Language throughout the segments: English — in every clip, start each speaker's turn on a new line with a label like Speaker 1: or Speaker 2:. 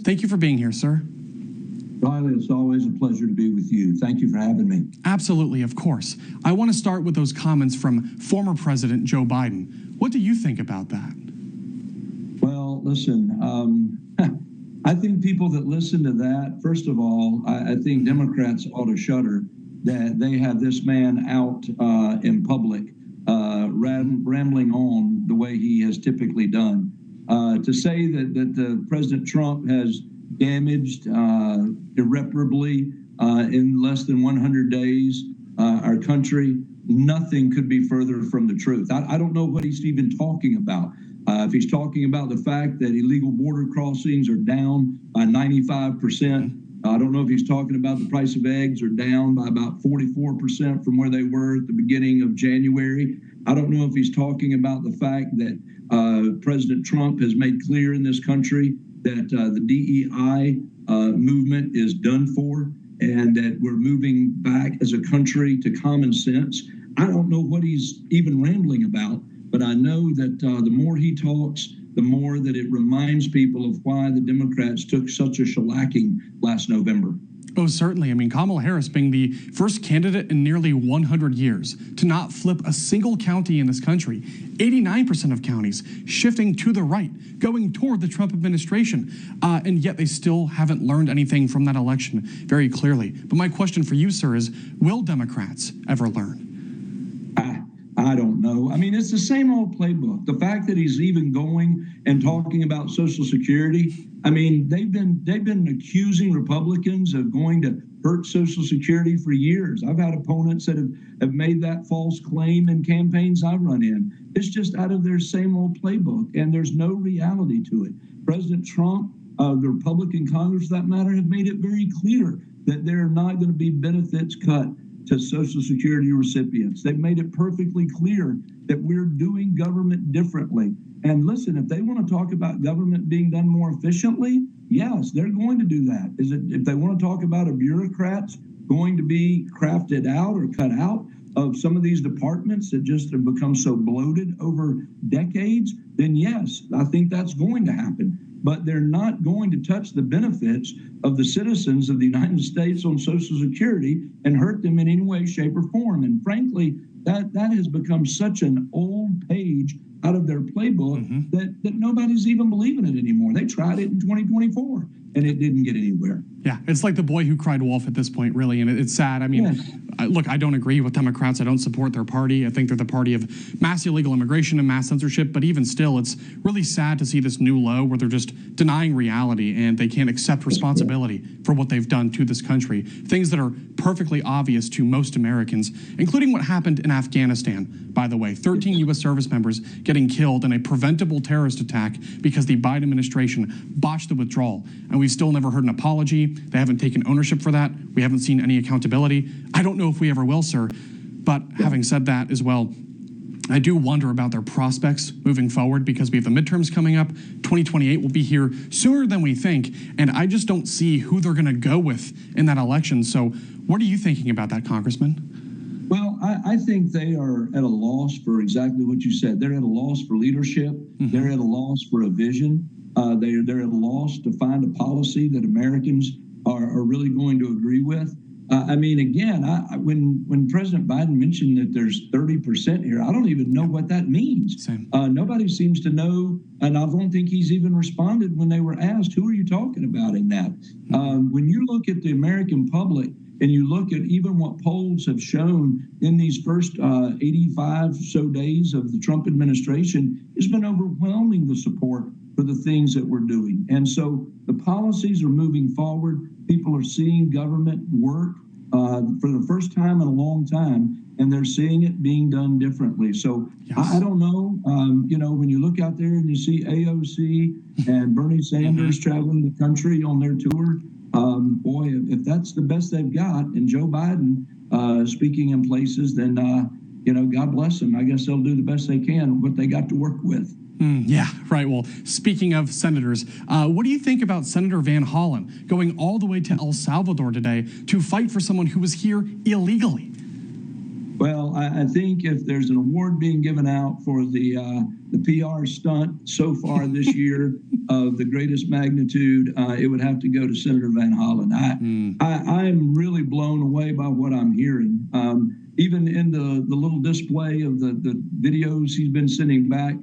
Speaker 1: Thank you for being here, sir.
Speaker 2: Riley, it's always a pleasure to be with you. Thank you for having me.
Speaker 1: Absolutely, of course. I want to start with those comments from former President Joe Biden. What do you think about that?
Speaker 2: Well, listen, I think people that listen to that, first of all, I think Democrats ought to shudder that they have this man out in public rambling on the way he has typically done. To say that President Trump has damaged irreparably in less than 100 days our country, nothing could be further from the truth. I don't know what he's even talking about. If he's talking about the fact that illegal border crossings are down by 95%, I don't know if he's talking about the price of eggs are down by about 44% from where they were at the beginning of January. I don't know if he's talking about the fact that President Trump has made clear in this country that the DEI movement is done for and that we're moving back as a country to common sense. I don't know what he's even rambling about, but I know that the more he talks, the more that it reminds people of why the Democrats took such a shellacking last November.
Speaker 1: Oh, certainly. I mean, Kamala Harris being the first candidate in nearly 100 years to not flip a single county in this country, 89% of counties shifting to the right, going toward the Trump administration, and yet they still haven't learned anything from that election very clearly. But my question for you, sir, is will Democrats ever learn?
Speaker 2: I don't know. I mean, it's the same old playbook. The fact that he's even going and talking about Social Security, I mean, they've been accusing Republicans of going to hurt Social Security for years. I've had opponents that have made that false claim in campaigns I've run in. It's just out of their same old playbook, and there's no reality to it. President Trump, the Republican Congress for that matter, have made it very clear that there are not going to be benefits cut to Social Security recipients. They've made it perfectly clear that we're doing government differently. And listen, if they want to talk about government being done more efficiently, yes, they're going to do that. If they want to talk about a bureaucrat's going to be crafted out or cut out of some of these departments that just have become so bloated over decades, then yes, I think that's going to happen. But they're not going to touch the benefits of the citizens of the United States on Social Security and hurt them in any way, shape, or form. And frankly, that has become such an old page out of their playbook that nobody's even believing it anymore. They tried it in 2024 and it didn't get anywhere.
Speaker 1: Yeah, it's like the boy who cried wolf at this point, really, and it's sad. I mean,
Speaker 2: Yes.
Speaker 1: Look, I don't agree with Democrats. I don't support their party. I think they're the party of mass illegal immigration and mass censorship, but even still, it's really sad to see this new low where they're just denying reality and they can't accept responsibility for what they've done to this country. Things that are perfectly obvious to most Americans, including what happened in Afghanistan, by the way. 13 U.S. service members getting killed in a preventable terrorist attack because the Biden administration botched the withdrawal. And we've still never heard an apology. They haven't taken ownership for that. We haven't seen any accountability. I don't know if we ever will, sir. But having said that as well, I do wonder about their prospects moving forward because we have the midterms coming up. 2028 will be here sooner than we think. And I just don't see who they're going to go with in that election. So what are you thinking about that, Congressman?
Speaker 2: Well, I think they are at a loss for exactly what you said. They're at a loss for leadership. They're at a loss for a vision. They're at a loss to find a policy that Americans are really going to agree with. I mean, again, when President Biden mentioned that there's 30% here, I don't even know what that means.
Speaker 1: Same.
Speaker 2: Nobody seems to know, and I don't think he's even responded when they were asked, who are you talking about in that? When you look at the American public and you look at even what polls have shown in these first 85 so days of the Trump administration, it's been overwhelming the support for the things that we're doing. And so the policies are moving forward. People are seeing government work for the first time in a long time, and they're seeing it being done differently. So yes. I don't know. When you look out there and you see AOC and Bernie Sanders traveling the country on their tour, boy, if that's the best they've got, and Joe Biden speaking in places, then, God bless them. I guess they'll do the best they can with what they got to work with.
Speaker 1: Yeah, right. Well, speaking of senators, what do you think about Senator Van Hollen going all the way to El Salvador today to fight for someone who was here illegally?
Speaker 2: Well, I think if there's an award being given out for the PR stunt so far this year of the greatest magnitude, it would have to go to Senator Van Hollen. I'm really blown away by what I'm hearing. Even in the little display of the videos he's been sending back.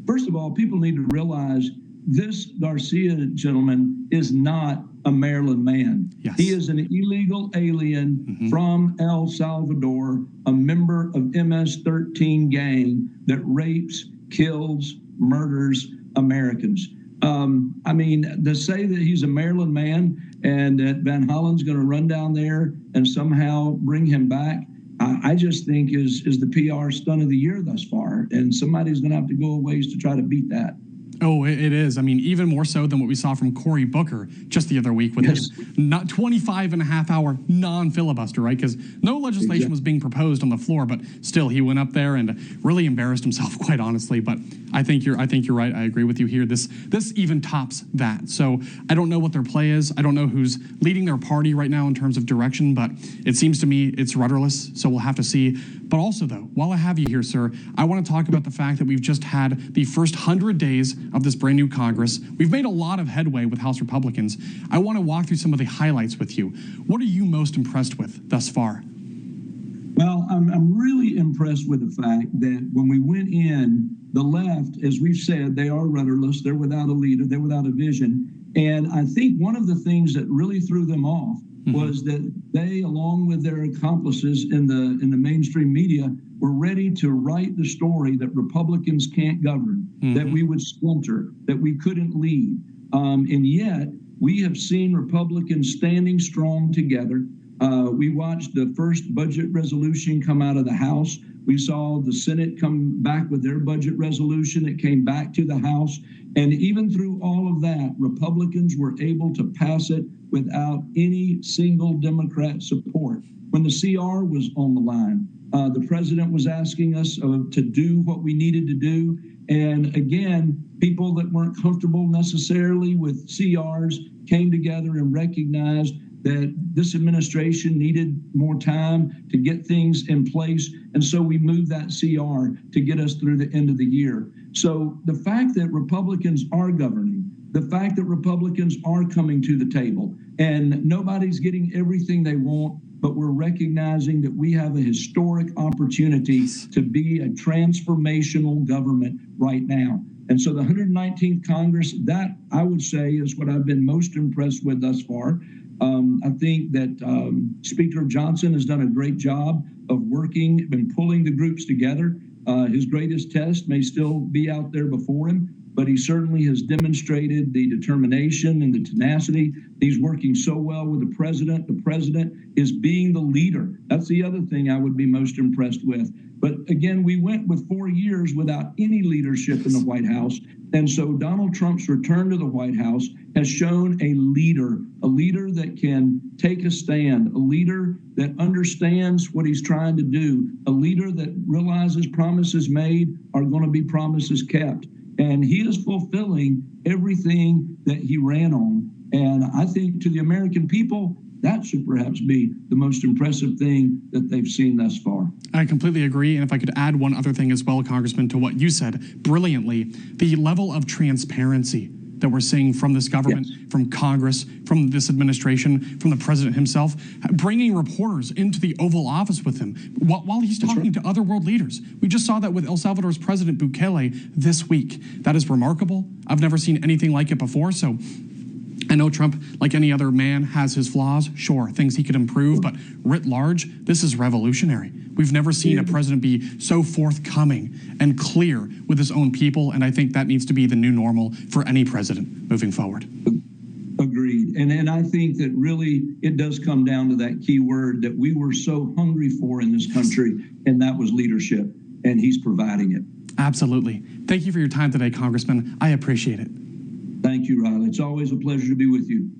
Speaker 2: First of all, people need to realize this Garcia gentleman is not a Maryland man.
Speaker 1: Yes.
Speaker 2: He is an illegal alien from El Salvador, a member of MS-13 gang that rapes, kills, murders Americans. I mean, to say that he's a Maryland man and that Van Hollen's going to run down there and somehow bring him back, I just think is the PR stunt of the year thus far. And somebody's going to have to go a ways to try to beat that.
Speaker 1: Oh, it is. I mean, even more so than what we saw from Cory Booker just the other week with his not 25 and a half hour non-filibuster, right? Because no legislation was being proposed on the floor, but still he went up there and really embarrassed himself, quite honestly. But I think you're right. I agree with you here. This even tops that. So I don't know what their play is. I don't know who's leading their party right now in terms of direction, but it seems to me it's rudderless. So we'll have to see. But also, though, while I have you here, sir, I want to talk about the fact that we've just had the first 100 days of this brand new Congress. We've made a lot of headway with House Republicans. I want to walk through some of the highlights with you. What are you most impressed with thus far?
Speaker 2: Well, I'm really impressed with the fact that when we went in, the left, as we've said, they are rudderless. They're without a leader. They're without a vision. And I think one of the things that really threw them off was that they, along with their accomplices in the mainstream media, were ready to write the story that Republicans can't govern, that we would splinter, that we couldn't lead. And yet, we have seen Republicans standing strong together. We watched the first budget resolution come out of the House. We saw the Senate come back with their budget resolution. It came back to the House. And even through all of that, Republicans were able to pass it without any single Democrat support. When the CR was on the line, the president was asking us to do what we needed to do. And again, people that weren't comfortable necessarily with CRs came together and recognized that this administration needed more time to get things in place. And so we moved that CR to get us through the end of the year. So the fact that Republicans are governing, the fact that Republicans are coming to the table, and nobody's getting everything they want, but we're recognizing that we have a historic opportunity to be a transformational government right now. And so the 119th Congress, that I would say is what I've been most impressed with thus far. I think that Speaker Johnson has done a great job of working and pulling the groups together. His greatest test may still be out there before him, but he certainly has demonstrated the determination and the tenacity. He's working so well with the president. The president is being the leader. That's the other thing I would be most impressed with. But again, we went with 4 years without any leadership in the White House. And so Donald Trump's return to the White House has shown a leader that can take a stand, a leader that understands what he's trying to do, a leader that realizes promises made are going to be promises kept. And he is fulfilling everything that he ran on. And I think to the American people, that should perhaps be the most impressive thing that they've seen thus far.
Speaker 1: I completely agree. And if I could add one other thing as well, Congressman, to what you said brilliantly, the level of transparency that we're seeing from this government, from Congress, from this administration, from the president himself, bringing reporters into the Oval Office with him while he's talking to other world leaders. We just saw that with El Salvador's President Bukele this week. That is remarkable. I've never seen anything like it before. So I know Trump, like any other man, has his flaws, sure, things he could improve, but writ large, this is revolutionary. We've never seen a president be so forthcoming and clear with his own people, and I think that needs to be the new normal for any president moving forward.
Speaker 2: Agreed. And I think that really it does come down to that key word that we were so hungry for in this country, and that was leadership, and he's providing it.
Speaker 1: Absolutely. Thank you for your time today, Congressman. I appreciate it.
Speaker 2: Thank you, Riley. It's always a pleasure to be with you.